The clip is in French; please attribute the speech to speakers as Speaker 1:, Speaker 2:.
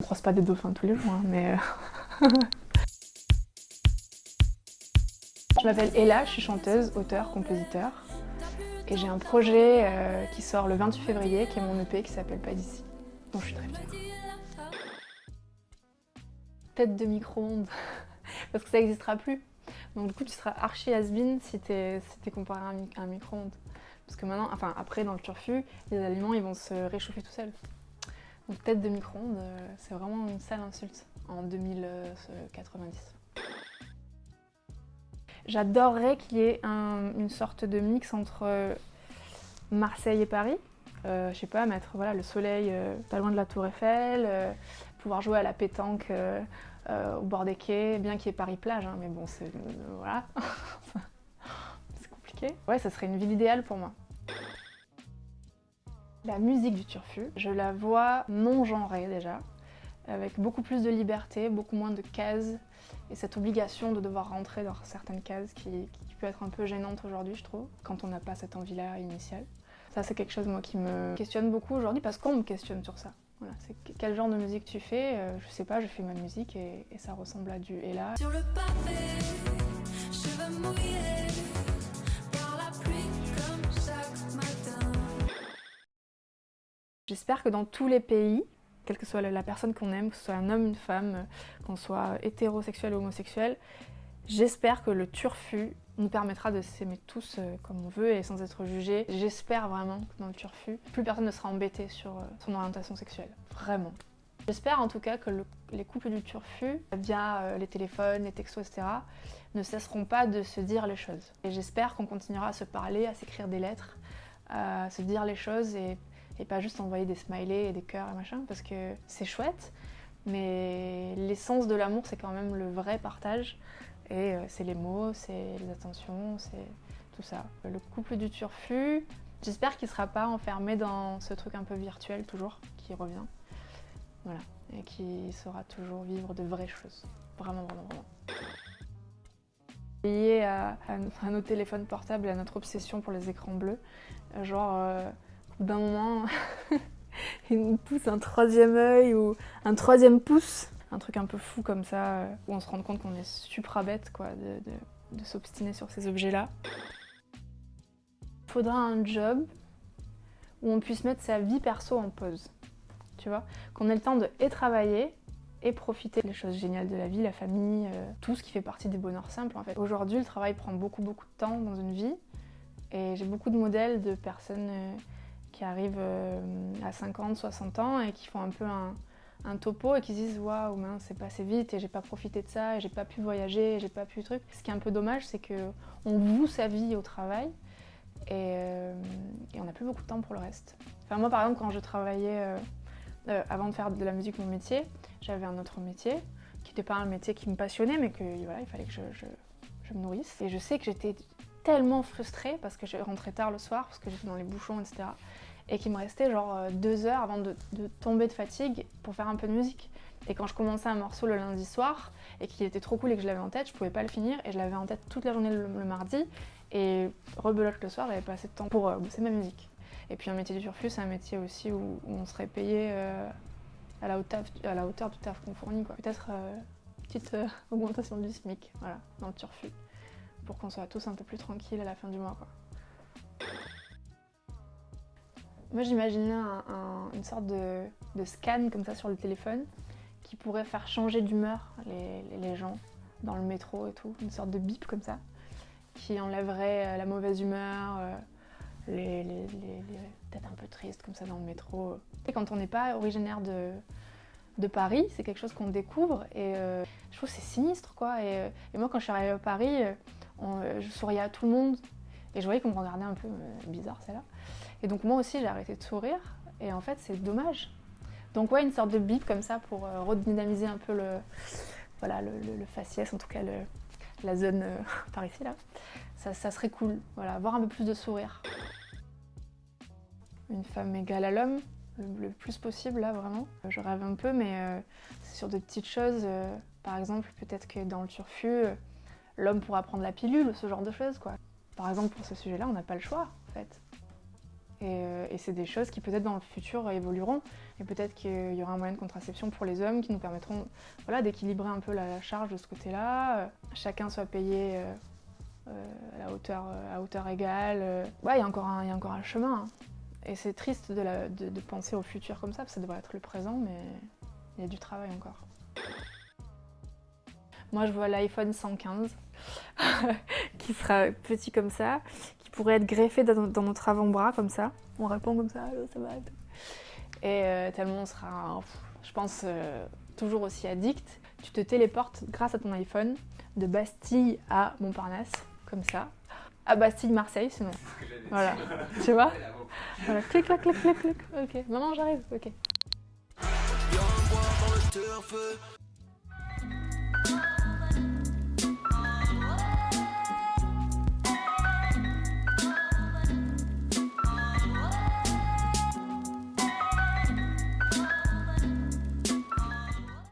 Speaker 1: On croise pas des dauphins tous les jours, hein, mais... Je m'appelle Ella, je suis chanteuse, auteure, compositeur. Et j'ai un projet qui sort le 28 février, qui est mon EP, qui s'appelle Pas d'ici. Donc je suis très fière. Tête de micro-ondes, parce que ça n'existera plus. Donc du coup tu seras archi has-been si t'es comparé à un micro-ondes. Parce que maintenant, enfin après dans le turfu, les aliments ils vont se réchauffer tout seuls. Donc tête de micro-ondes, c'est vraiment une sale insulte en 2090. J'adorerais qu'il y ait une sorte de mix entre Marseille et Paris. Je sais pas, mettre voilà, le soleil pas loin de la Tour Eiffel, pouvoir jouer à la pétanque au bord des quais, bien qu'il y ait Paris-Plage, hein, mais bon, c'est voilà, c'est compliqué. Ouais, ça serait une ville idéale pour moi. La musique du turfu, je la vois non genrée déjà, avec beaucoup plus de liberté, beaucoup moins de cases, et cette obligation de devoir rentrer dans certaines cases qui peut être un peu gênante aujourd'hui, je trouve, quand on n'a pas cette envie-là initiale. Ça, c'est quelque chose moi qui me questionne beaucoup aujourd'hui parce qu'on me questionne sur ça. Voilà, c'est quel genre de musique tu fais, je sais pas, je fais ma musique et ça ressemble à du Ella. Sur le pavé, cheveux mouillés par la pluie comme chaque matin. J'espère que dans tous les pays, quelle que soit la personne qu'on aime, que ce soit un homme, une femme, qu'on soit hétérosexuel ou homosexuel, j'espère que le turfu nous permettra de s'aimer tous comme on veut et sans être jugé. J'espère vraiment que dans le turfu, plus personne ne sera embêté sur son orientation sexuelle. Vraiment. J'espère en tout cas que les couples du turfu, via les téléphones, les textos, etc., ne cesseront pas de se dire les choses. Et j'espère qu'on continuera à se parler, à s'écrire des lettres, à se dire les choses et pas juste envoyer des smileys et des cœurs et machin, parce que c'est chouette, mais l'essence de l'amour, c'est quand même le vrai partage. Et c'est les mots, c'est les attentions, c'est tout ça. Le couple du turfu, j'espère qu'il ne sera pas enfermé dans ce truc un peu virtuel toujours, qui revient. Voilà, et qui saura toujours vivre de vraies choses. Vraiment, vraiment, vraiment. Lié à nos téléphones portables et à notre obsession pour les écrans bleus, genre d'un moment, il nous pousse un troisième œil ou un troisième pouce. Un truc un peu fou comme ça, où on se rend compte qu'on est supra bête quoi, de s'obstiner sur ces objets-là. Il faudra un job où on puisse mettre sa vie perso en pause, tu vois, qu'on ait le temps de travailler et profiter des choses géniales de la vie, la famille, tout ce qui fait partie des bonheurs simples en fait. Aujourd'hui, le travail prend beaucoup de temps dans une vie et j'ai beaucoup de modèles de personnes qui arrivent à 50, 60 ans et qui font un peu un topo et qui se disent waouh mince c'est passé vite et j'ai pas profité de ça et j'ai pas pu voyager et j'ai pas pu truc. Ce qui est un peu dommage c'est que on voue sa vie au travail et on n'a plus beaucoup de temps pour le reste. Enfin moi par exemple quand je travaillais avant de faire de la musique mon métier, j'avais un autre métier qui n'était pas un métier qui me passionnait mais que voilà il fallait que je me nourrisse et je sais que j'étais tellement frustrée parce que je rentrais tard le soir parce que j'étais dans les bouchons etc. Et qu'il me restait genre 2 heures avant de tomber de fatigue pour faire un peu de musique. Et quand je commençais un morceau le lundi soir et qu'il était trop cool et que je l'avais en tête, je pouvais pas le finir et je l'avais en tête toute la journée le mardi et rebelote le soir, j'avais pas assez de temps pour bosser ma musique. Et puis un métier du turfu, c'est un métier aussi où on serait payé à la hauteur du taf qu'on fournit. Peut-être petite augmentation du SMIC, voilà, dans le turfu, pour qu'on soit tous un peu plus tranquilles à la fin du mois, quoi. Moi j'imaginais une sorte de scan comme ça sur le téléphone qui pourrait faire changer d'humeur les gens dans le métro et tout, une sorte de bip comme ça, qui enlèverait la mauvaise humeur, les têtes un peu tristes comme ça dans le métro. Et quand on n'est pas originaire de Paris, c'est quelque chose qu'on découvre et je trouve que c'est sinistre quoi. Et moi quand je suis arrivée à Paris, je souriais à tout le monde et je voyais qu'on me regardait un peu bizarre celle-là. Et donc moi aussi j'ai arrêté de sourire et en fait c'est dommage. Donc ouais une sorte de bip comme ça pour redynamiser un peu le faciès, en tout cas la zone par ici là. Ça serait cool, voilà, avoir un peu plus de sourire. Une femme égale à l'homme, le plus possible là vraiment. Je rêve un peu mais c'est sur de petites choses. Par exemple peut-être que dans le turfu, l'homme pourra prendre la pilule, ce genre de choses quoi. Par exemple pour ce sujet-là on n'a pas le choix en fait. Et c'est des choses qui peut-être dans le futur évolueront. Et peut-être qu'il y aura un moyen de contraception pour les hommes qui nous permettront d'équilibrer un peu la charge de ce côté-là. Chacun soit payé à hauteur égale. Ouais, il y a encore un chemin. Hein. Et c'est triste de penser au futur comme ça, parce que ça devrait être le présent, mais il y a du travail encore. Moi, je vois l'iPhone 115, qui sera petit comme ça, qui pourrait être greffé dans notre avant-bras, comme ça. On répond comme ça, allô, ça va. Et tellement on sera, je pense, toujours aussi addict. Tu te téléportes grâce à ton iPhone de Bastille à Montparnasse, comme ça. À Bastille, Marseille, sinon. Voilà, tu vois. Voilà, clic, clac, clic, clic, clic. Ok, maman, j'arrive, ok.